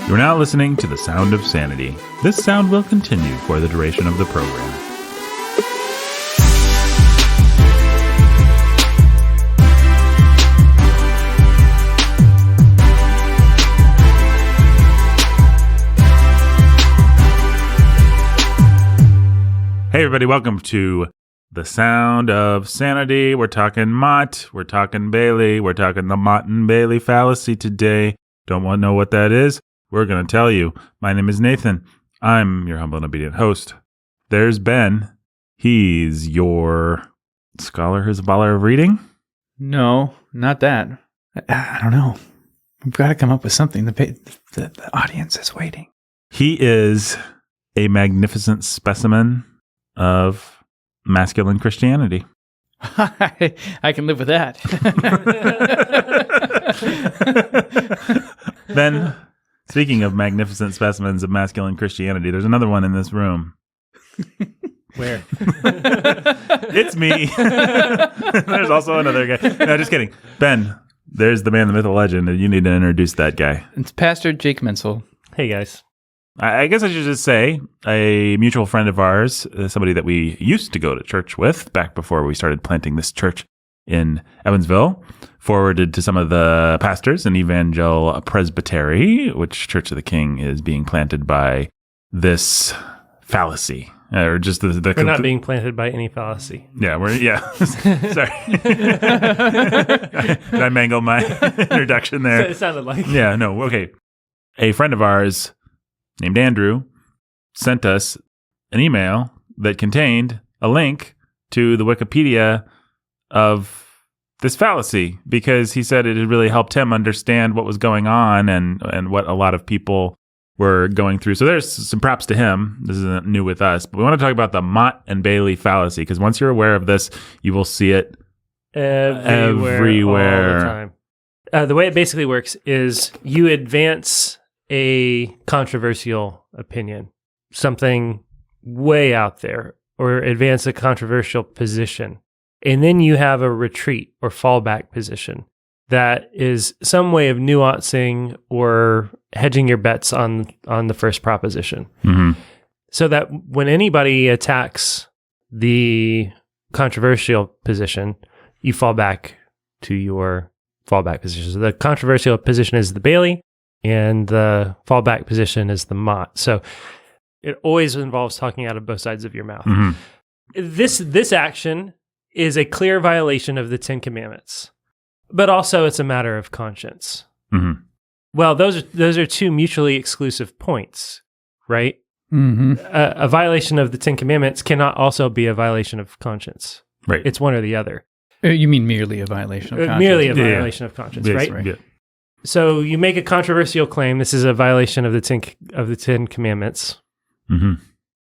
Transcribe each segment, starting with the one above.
You're now listening to The Sound of Sanity. This sound will continue for the duration of the program. Hey everybody, welcome to The Sound of Sanity. We're talking Mott, we're talking Bailey, we're talking the motte-and-bailey fallacy today. Don't want to know what that is? We're going to tell you. My name is Nathan. I'm your humble and obedient host. There's Ben. He's your scholar who's a baller of reading? No, not that. I don't know. We've got to come up with something. The audience is waiting. He is a magnificent specimen of masculine Christianity. I can live with that. Ben, speaking of magnificent specimens of masculine Christianity, there's another one in this room. Where? It's me. There's also another guy. No, just kidding. Ben, there's the man, the myth, the legend, and you need to introduce that guy. It's Pastor Jake Menzel. Hey, guys. I guess I should just say a mutual friend of ours, somebody that we used to go to church with back before we started planting this church in Evansville, forwarded to some of the pastors in Evangel Presbytery, which Church of the King is being planted by this fallacy. Or just the we're not being planted by any fallacy. Yeah, sorry. Did I mangle my introduction there? It sounded like. Yeah, no, okay. A friend of ours named Andrew sent us an email that contained a link to the Wikipedia of this fallacy because he said it had really helped him understand what was going on and what a lot of people were going through. So there's some props to him. This isn't new with us, but we want to talk about the Motte-and-Bailey fallacy because once you're aware of this, you will see it everywhere. All the time. The way it basically works is you advance a controversial opinion, something way out there, or advance a controversial position. And then you have a retreat or fallback position that is some way of nuancing or hedging your bets on the first proposition. Mm-hmm. So that when anybody attacks the controversial position, you fall back to your fallback position. So the controversial position is the Bailey, and the fallback position is the Mott. So it always involves talking out of both sides of your mouth. Mm-hmm. This action is a clear violation of the Ten Commandments, but also it's a matter of conscience. Mm-hmm. Well, those are two mutually exclusive points, right? Mm-hmm. A violation of the Ten Commandments cannot also be a violation of conscience. Right. It's one or the other. You mean merely a violation of conscience? Merely a violation of conscience, Yes, right? right. Yeah. So you make a controversial claim. This is a violation of the Ten Commandments. Mm-hmm.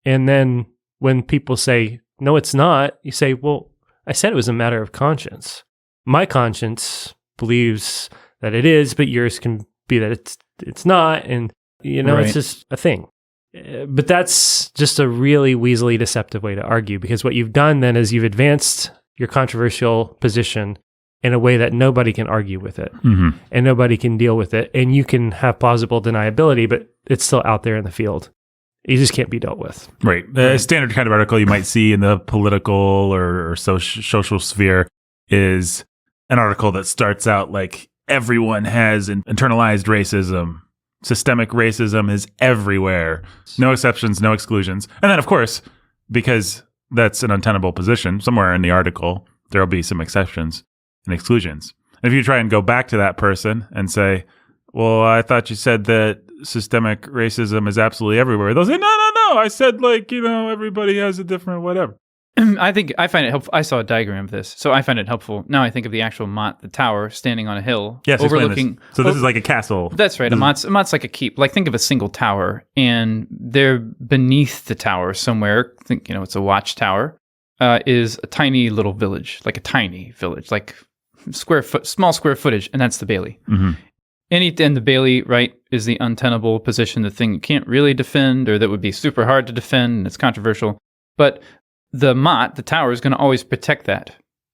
And then when people say, no, it's not, you say, well, I said it was a matter of conscience. My conscience believes that it is, but yours can be that it's not. And, Right. It's just a thing. But that's just a really weaselly, deceptive way to argue, because what you've done then is you've advanced your controversial position in a way that nobody can argue with it, Mm-hmm. and nobody can deal with it. And you can have plausible deniability, but it's still out there in the field. You just can't be dealt with. Right. A standard kind of article you might see in the political or social sphere is an article that starts out like everyone has internalized racism. Systemic racism is everywhere. No exceptions, no exclusions. And then, of course, because that's an untenable position, somewhere in the article, there will be some exceptions and exclusions. And if you try and go back to that person and say, well, I thought you said that systemic racism is absolutely everywhere. They'll say, no. I said everybody has a different whatever. I find it helpful. I saw a diagram of this, so I find it helpful. Now I think of the actual Mott, the tower, standing on a hill, Yes, overlooking. this. So this is like a castle. That's right. A Mott's like a keep. Like think of a single tower, and there beneath the tower somewhere, it's a watchtower, is a tiny little village, like small square footage, and that's the Bailey. Mm-hmm. And the Bailey, right, is the untenable position, the thing you can't really defend, or that would be super hard to defend, and it's controversial. But the Mott, the tower, is going to always protect that.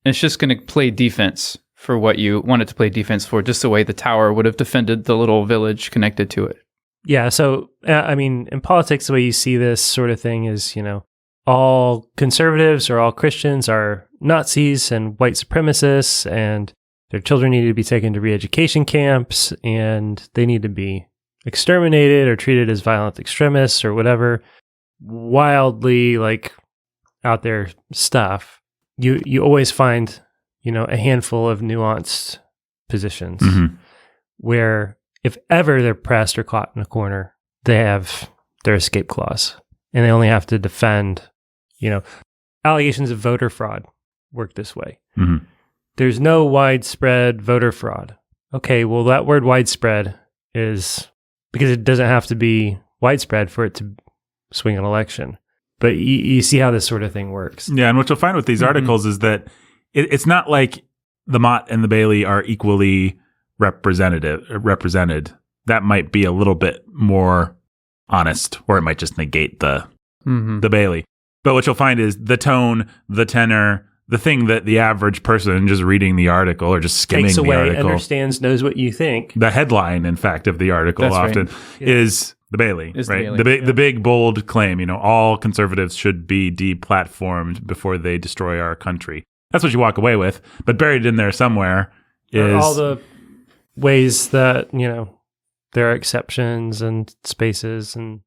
And it's just going to play defense for what you want it to play defense for, just the way the tower would have defended the little village connected to it. Yeah. So, I mean, in politics, the way you see this sort of thing is, all conservatives or all Christians are Nazis and white supremacists, and their children need to be taken to re-education camps, and they need to be exterminated or treated as violent extremists or whatever wildly out there stuff. You always find, a handful of nuanced positions where if ever they're pressed or caught in a corner, they have their escape clause, and they only have to defend, allegations of voter fraud work this way. There's no widespread voter fraud. Okay, well, that word widespread is because it doesn't have to be widespread for it to swing an election. But you see how this sort of thing works. Yeah, and what you'll find with these articles is that it's not like the Mott and the Bailey are equally represented. That might be a little bit more honest, or it might just negate the Bailey. But what you'll find is the tone, the tenor, the thing that the average person just reading the article or just skimming takes the away, article understands, knows what you think. The headline, in fact, of the article That's often right. is the Bailey, Is the right? Bailey, The big bold claim, all conservatives should be deplatformed before they destroy our country. That's what you walk away with. But buried in there somewhere is all the ways that, there are exceptions and spaces and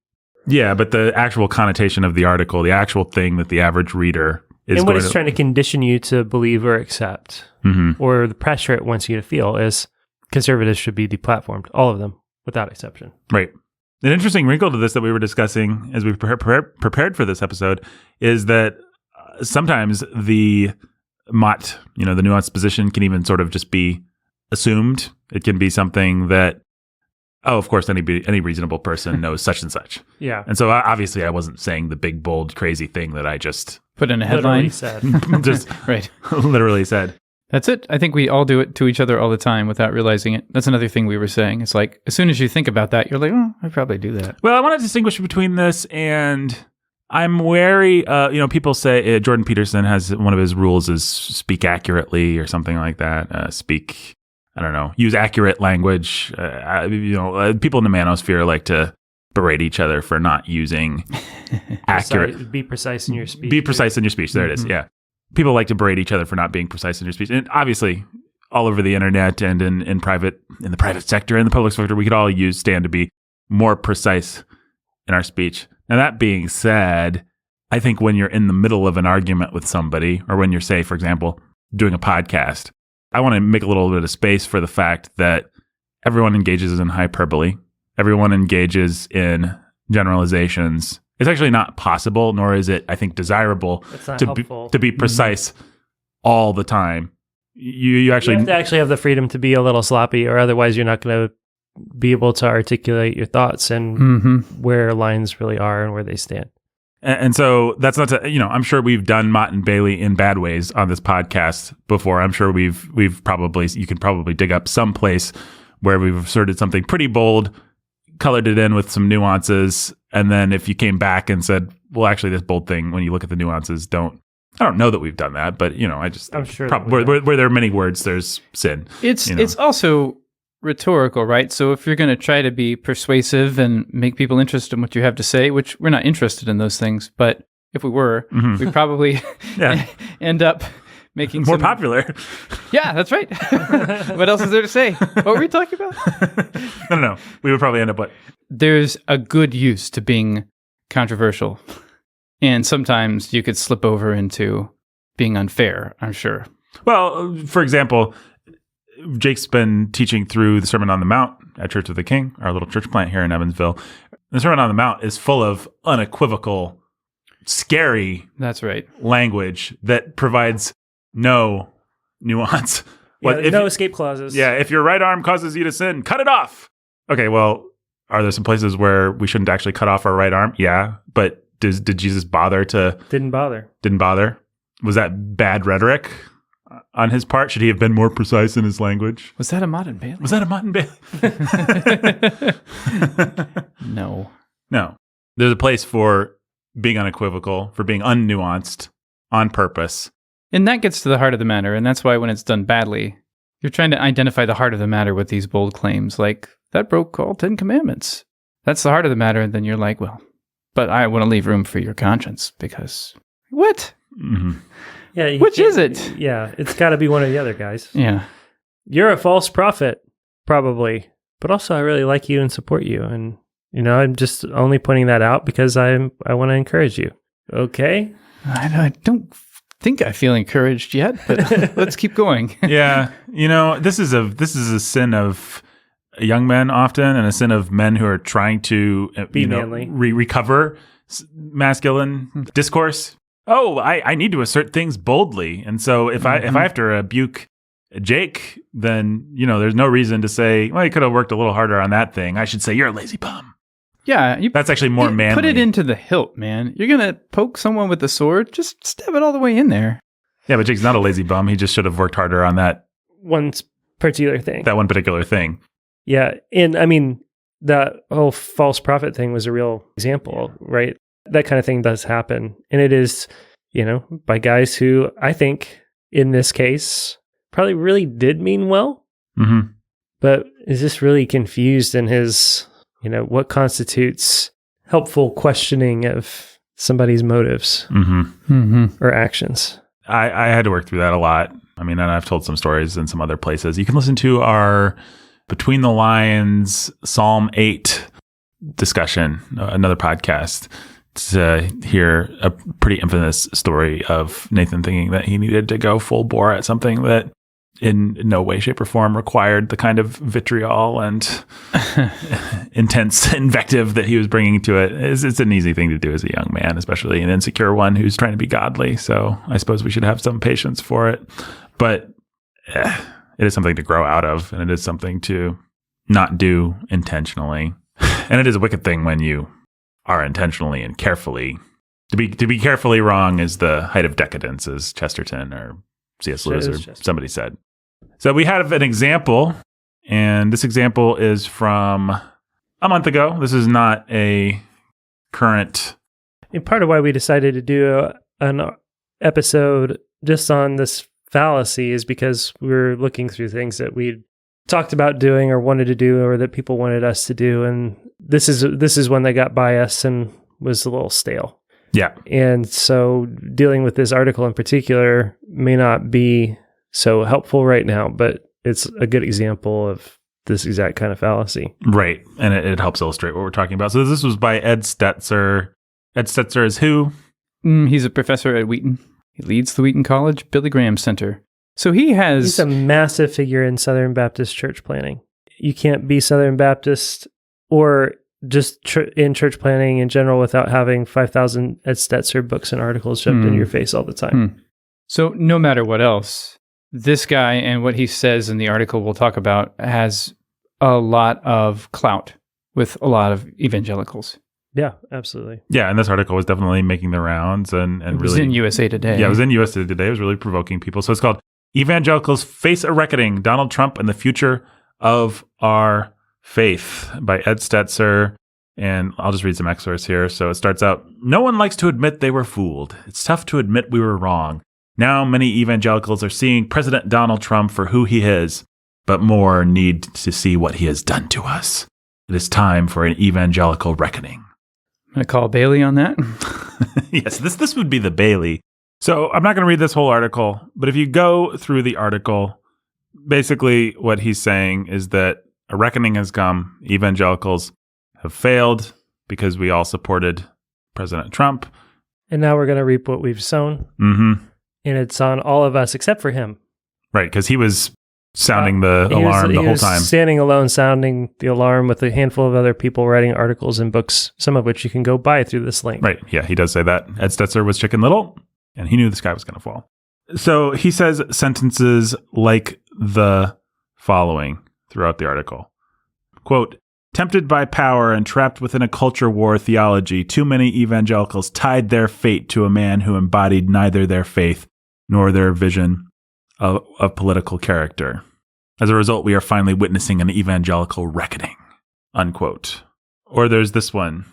yeah, but the actual connotation of the article, the actual thing that the average reader is and what going it's to trying to condition you to believe or accept, or the pressure it wants you to feel is conservatives should be deplatformed, all of them, without exception. Right. An interesting wrinkle to this that we were discussing as we prepared for this episode is that sometimes the Mott, the nuanced position can even sort of just be assumed. It can be something that, of course, any reasonable person knows such and such. Yeah. And so obviously I wasn't saying the big, bold, crazy thing that I just Put in a headline. Literally said. just Right. literally said. That's it. I think we all do it to each other all the time without realizing it. That's another thing we were saying. It's like, as soon as you think about that, you're like, oh, I probably do that. Well, I want to distinguish between this and I'm wary. People say Jordan Peterson has one of his rules is speak accurately or something like that. Use accurate language. People in the manosphere like to berate each other for not using accurate. Be precise in your speech. Be precise in your speech. There it is. Yeah. People like to berate each other for not being precise in your speech. And obviously, all over the internet and in the private sector and the public sector, we could all stand to be more precise in our speech. Now, that being said, I think when you're in the middle of an argument with somebody, or when you're, say, for example, doing a podcast, I want to make a little bit of space for the fact that everyone engages in hyperbole. Everyone engages in generalizations. It's actually not possible, nor is it, I think, desirable to be precise all the time. You have to actually have the freedom to be a little sloppy, or otherwise you're not going to be able to articulate your thoughts and where lines really are and where they stand. And so that's not to, I'm sure we've done motte-and-bailey in bad ways on this podcast before. I'm sure you can probably dig up some place where we've asserted something pretty bold, colored it in with some nuances. And then if you came back and said, well, actually this bold thing, when you look at the nuances, I don't know that we've done that, but I'm sure where there are many words, there's sin. It's also rhetorical, right? So if you're going to try to be persuasive and make people interested in what you have to say, which we're not interested in those things, but if we were, we'd probably end up making more popular. Yeah, that's right. What else is there to say? What were we talking about? No. We would probably end up what? There's a good use to being controversial. And sometimes you could slip over into being unfair, I'm sure. Well, for example, Jake's been teaching through the Sermon on the Mount at Church of the King, our little church plant here in Evansville. The Sermon on the Mount is full of unequivocal, scary That's right. language that provides no nuance. No escape clauses. Yeah, if your right arm causes you to sin, cut it off. Okay, well, are there some places where we shouldn't actually cut off our right arm? Yeah, but did Jesus bother to... Didn't bother. Was that bad rhetoric on his part? Should he have been more precise in his language? Was that a motte-and-bailey? No. No. There's a place for being unequivocal, for being unnuanced on purpose. And that gets to the heart of the matter, and that's why when it's done badly, you're trying to identify the heart of the matter with these bold claims, like, that broke all 10 commandments. that's the heart of the matter. And then you're like, well, but I want to leave room for your conscience because what? Mm-hmm. Yeah, which is it? Yeah, it's got to be one or the other, guys. Yeah. You're a false prophet, probably. But also, I really like you and support you. And, I'm just only pointing that out because I want to encourage you. Okay? I don't think I feel encouraged yet, but let's keep going. Yeah. This is a sin of young men often, and a sin of men who are trying to be manly. Recover masculine discourse. Oh, I need to assert things boldly. And so if I have to rebuke Jake, then, there's no reason to say, well, you could have worked a little harder on that thing. I should say, you're a lazy bum. Yeah. That's actually more manly. Put it into the hilt, man. You're going to poke someone with the sword, just stab it all the way in there. Yeah, but Jake's not a lazy bum. He just should have worked harder on that one particular thing. That one particular thing. Yeah. And I mean, that whole false prophet thing was a real example, right? That kind of thing does happen. And it is, by guys who I think in this case probably really did mean well, but is just really confused in his, what constitutes helpful questioning of somebody's motives or actions. I had to work through that a lot. I mean, and I've told some stories in some other places. You can listen to our Between the Lines Psalm 8 discussion, another podcast, to hear a pretty infamous story of Nathan thinking that he needed to go full bore at something that in no way, shape, or form required the kind of vitriol and intense invective that he was bringing to it. It's an easy thing to do as a young man, especially an insecure one who's trying to be godly. So I suppose we should have some patience for it. But it is something to grow out of, and it is something to not do intentionally. And it is a wicked thing when you are intentionally and carefully. To be carefully wrong is the height of decadence, as Chesterton or C.S. Lewis or somebody said. So we have an example, and this example is from a month ago. This is not a current. And part of why we decided to do an episode just on this fallacy is because we were looking through things that we talked about doing or wanted to do or that people wanted us to do, and this is one that got by us and was a little stale. Yeah. And so dealing with this article in particular may not be so helpful right now, but it's a good example of this exact kind of fallacy. Right. And it helps illustrate what we're talking about. So this was by Ed Stetzer. Ed Stetzer is who? He's a professor at Wheaton. He leads the Wheaton College Billy Graham Center. So he's a massive figure in Southern Baptist church planning. You can't be Southern Baptist or just in church planning in general without having 5,000 Ed Stetzer books and articles shoved in your face all the time. So no matter what else, this guy and what he says in the article we'll talk about has a lot of clout with a lot of evangelicals. Yeah, absolutely. Yeah, and this article was definitely making the rounds and it was in USA Today. Yeah, it was in USA Today. It was really provoking people. So it's called Evangelicals Face a Reckoning, Donald Trump and the Future of Our Faith by Ed Stetzer. And I'll just read some excerpts here. So it starts out, no one likes to admit they were fooled. It's tough to admit we were wrong. Now many evangelicals are seeing President Donald Trump for who he is, but more need to see what he has done to us. It is time for an evangelical reckoning. I'm going to call Bailey on that. Yes, this would be the Bailey. So I'm not going to read this whole article, but if you go through the article, basically what he's saying is that a reckoning has come. Evangelicals have failed because we all supported President Trump. And now we're going to reap what we've sown. And it's on all of us except for him. Right, because he was sounding the alarm the whole time. Standing alone, sounding the alarm with a handful of other people writing articles and books, some of which you can go buy through this link. Right, yeah, he does say that. Ed Stetzer was Chicken Little, and he knew the sky was going to fall. So he says sentences like the following throughout the article. Quote, tempted by power and trapped within a culture war theology, too many evangelicals tied their fate to a man who embodied neither their faith nor their vision of political character. As a result, we are finally witnessing an evangelical reckoning, unquote. Or there's this one.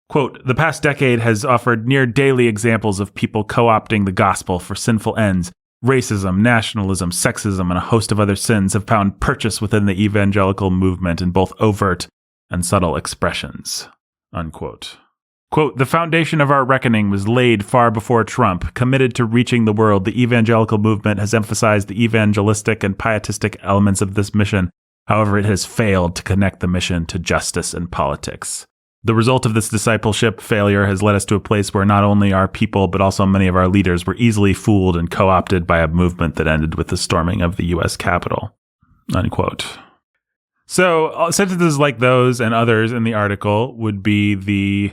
Quote, the past decade has offered near daily examples of people co-opting the gospel for sinful ends. Racism, nationalism, sexism, and a host of other sins have found purchase within the evangelical movement in both overt and subtle expressions, unquote. Quote, the foundation of our reckoning was laid far before Trump. Committed to reaching the world, the evangelical movement has emphasized the evangelistic and pietistic elements of this mission. However, it has failed to connect the mission to justice and politics. The result of this discipleship failure has led us to a place where not only our people, but also many of our leaders were easily fooled and co-opted by a movement that ended with the storming of the U.S. Capitol, unquote. So sentences like those and others in the article would be the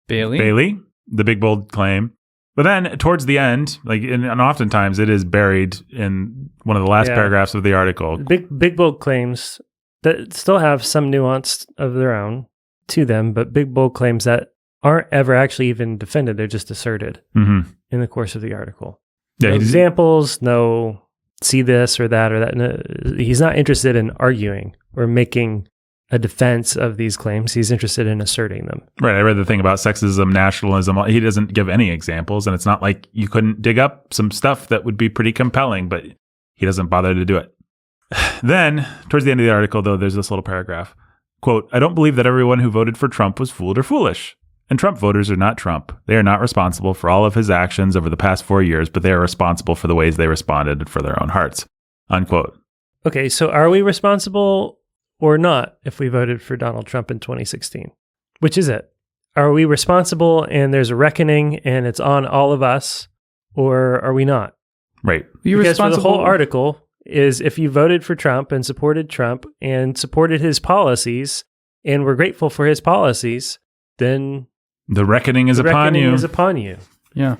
Bailey, the big bold claim. But then towards the end, and oftentimes it is buried in one of the last paragraphs of the article. Big bold claims that still have some nuance of their own to them, but big bold claims that aren't ever actually even defended. They're just asserted in the course of the article. Yeah, no examples, no see this or that or that. No, he's not interested in arguing or making a defense of these claims. He's interested in asserting them. Right. I read the thing about sexism, nationalism. He doesn't give any examples, and it's not like you couldn't dig up some stuff that would be pretty compelling, but he doesn't bother to do it. Then, towards the end of the article, though, there's this little paragraph. Quote, I don't believe that everyone who voted for Trump was fooled or foolish. And Trump voters are not Trump. They are not responsible for all of his actions over the past 4 years, but they are responsible for the ways they responded for their own hearts. Unquote. Okay, so are we responsible or not if we voted for Donald Trump in 2016? Which is it? Are we responsible and there's a reckoning and it's on all of us, or are we not? Right. Because for the whole article is if you voted for Trump and supported his policies and were grateful for his policies, then the reckoning is upon you. Yeah.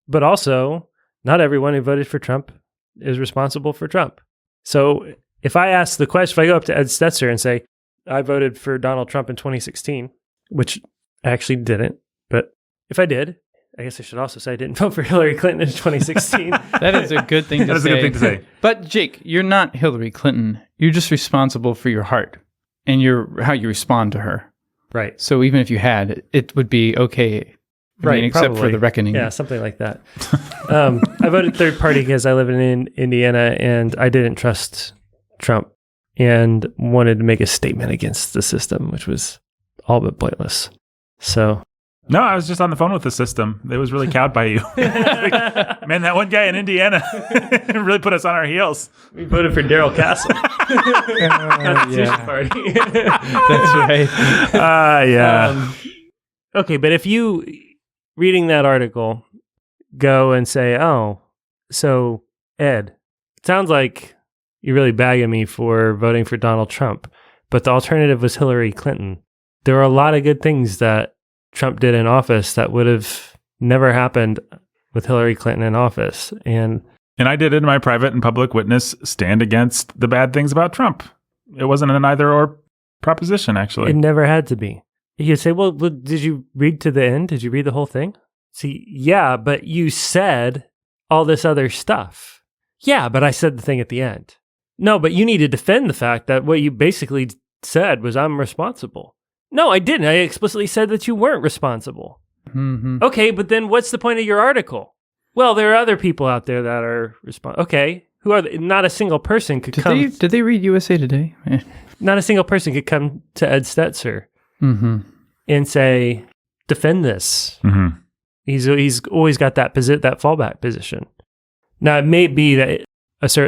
But also, not everyone who voted for Trump is responsible for Trump. So if I ask the question, if I go up to Ed Stetzer and say, I voted for Donald Trump in 2016, which I actually didn't, but if I did, I guess I should also say I didn't vote for Hillary Clinton in 2016. That is a good thing to say. That is a good thing to say. But Jake, you're not Hillary Clinton. You're just responsible for your heart and how you respond to her. Right. So even if you had, it would be okay. Right. Except probably. for the reckoning. Yeah, something like that. I voted third party because I live in Indiana and I didn't trust Trump and wanted to make a statement against the system, which was all but pointless. So. No, I was just on the phone with the system. It was really cowed by you. Man, that one guy in Indiana really put us on our heels. We voted for Darrell Castle. Constitution Party. That's right. Yeah. Okay, but if you, reading that article, go and say, oh, so Ed, it sounds like you're really bagging me for voting for Donald Trump, but the alternative was Hillary Clinton. There are a lot of good things that Trump did in office that would have never happened with Hillary Clinton in office. And I did in my private and public witness stand against the bad things about Trump. It wasn't an either or proposition, actually. It never had to be. You say, well, did you read to the end? Did you read the whole thing? See, yeah, but you said all this other stuff. Yeah, but I said the thing at the end. No, but you need to defend the fact that what you basically said was I'm responsible. No, I didn't. I explicitly said that you weren't responsible. Mm-hmm. Okay, but then what's the point of your article? Well, there are other people out there that are responsible. Okay, who are they? Not a single person could come. Did they read USA Today? Not a single person could come to Ed Stetzer and say, defend this. Mm-hmm. He's always got that fallback position. Now, it may be that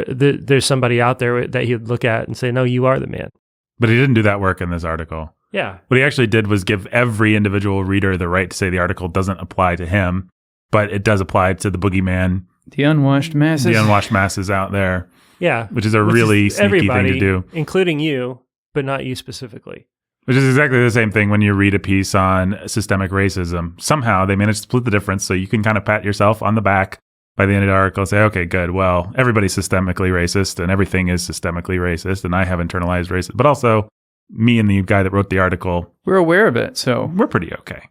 there's somebody out there that he'd look at and say, no, you are the man. But he didn't do that work in this article. Yeah. What he actually did was give every individual reader the right to say the article doesn't apply to him, but it does apply to the boogeyman. The unwashed masses. The unwashed masses out there. Yeah. Which is a really sneaky thing to do. Including you, but not you specifically. Which is exactly the same thing when you read a piece on systemic racism. Somehow they managed to split the difference so you can kind of pat yourself on the back by the end of the article and say, okay, good. Well, everybody's systemically racist and everything is systemically racist and I have internalized racism. But also, me and the guy that wrote the article, we're aware of it, so we're pretty okay.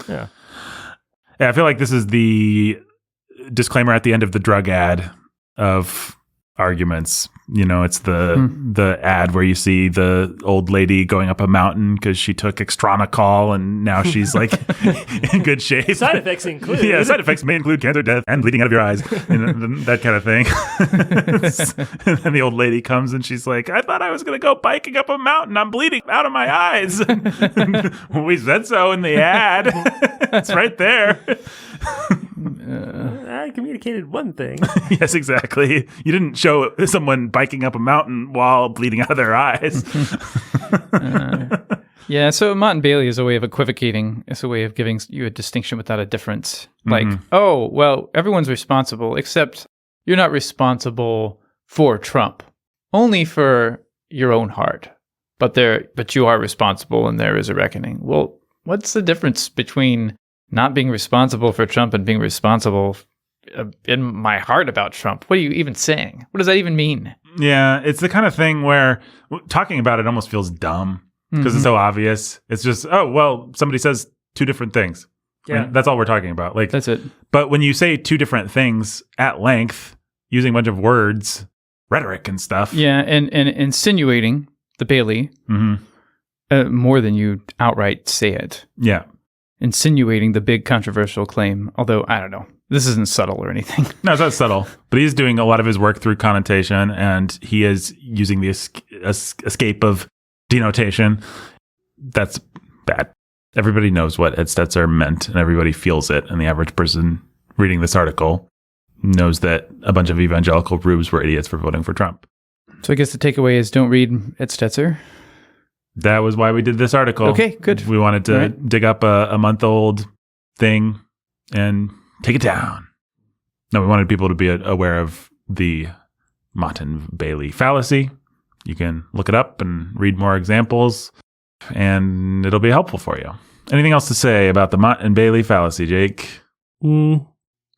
Yeah. I feel like this is the disclaimer at the end of the drug ad of arguments. It's the ad where you see the old lady going up a mountain because she took Extranacol and now she's like in good shape. Side effects include. Yeah, side effects may include cancer, death, and bleeding out of your eyes, that kind of thing. And then the old lady comes and she's like, I thought I was going to go biking up a mountain. I'm bleeding out of my eyes. We said so in the ad. It's right there. I communicated one thing. Yes, exactly. You didn't show someone biking up a mountain while bleeding out of their eyes. Yeah, so motte-and-bailey is a way of equivocating. It's a way of giving you a distinction without a difference. Like, oh, well, everyone's responsible, except you're not responsible for Trump. Only for your own heart. But you are responsible and there is a reckoning. Well, what's the difference between not being responsible for Trump and being responsible in my heart about Trump? What are you even saying? What does that even mean? Yeah, it's the kind of thing where talking about it almost feels dumb because it's so obvious. It's just, oh, well, somebody says two different things. Yeah. And that's all we're talking about. Like, That's it. But when you say two different things at length, using a bunch of words, rhetoric and stuff. Yeah, and insinuating the Bailey more than you outright say it. Yeah. Insinuating the big controversial claim, although, I don't know. This isn't subtle or anything. No, it's not subtle. But he's doing a lot of his work through connotation, and he is using the escape of denotation. That's bad. Everybody knows what Ed Stetzer meant, and everybody feels it. And the average person reading this article knows that a bunch of evangelical rubes were idiots for voting for Trump. So I guess the takeaway is don't read Ed Stetzer. That was why we did this article. Okay, good. We wanted to dig up a month-old thing and take it down. No, we wanted people to be aware of the motte-and-bailey fallacy. You can look it up and read more examples, and it'll be helpful for you. Anything else to say about the motte-and-bailey fallacy, Jake? Only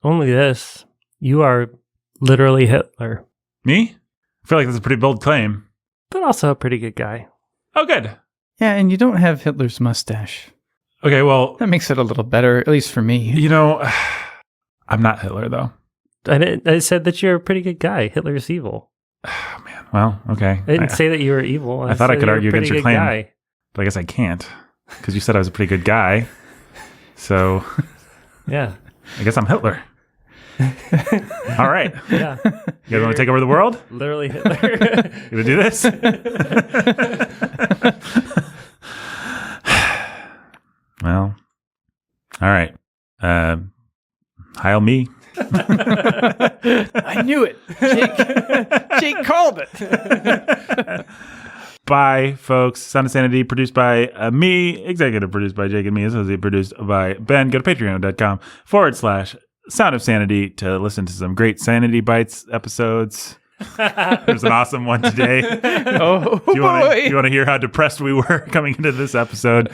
this. You are literally Hitler. Me? I feel like that's a pretty bold claim. But also a pretty good guy. Oh, good. Yeah, and you don't have Hitler's mustache. Okay, well, That makes it a little better, at least for me. I'm not Hitler, though. I said that you're a pretty good guy. Hitler's evil. Oh, man. Well, okay. I didn't say that you were evil. I thought I could argue against your claim, guy. but I guess I can't because you said I was a pretty good guy. So, Yeah. I guess I'm Hitler. All right. Yeah. You guys want to take over the world? Literally Hitler. You gonna do this? Well, all right. Heil me. I knew it. Jake called it. Bye, folks. Sound of Sanity, produced by me, executive produced by Jake and me, associate produced by Ben. Go to patreon.com/Sound of Sanity to listen to some great Sanity Bites episodes. There's an awesome one today. Oh, Do you want to hear how depressed we were coming into this episode?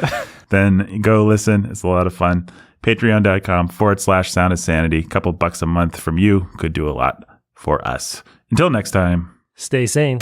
Then go listen. It's a lot of fun. Patreon.com/Sound of Sanity. A couple bucks a month from you could do a lot for us. Until next time. Stay sane.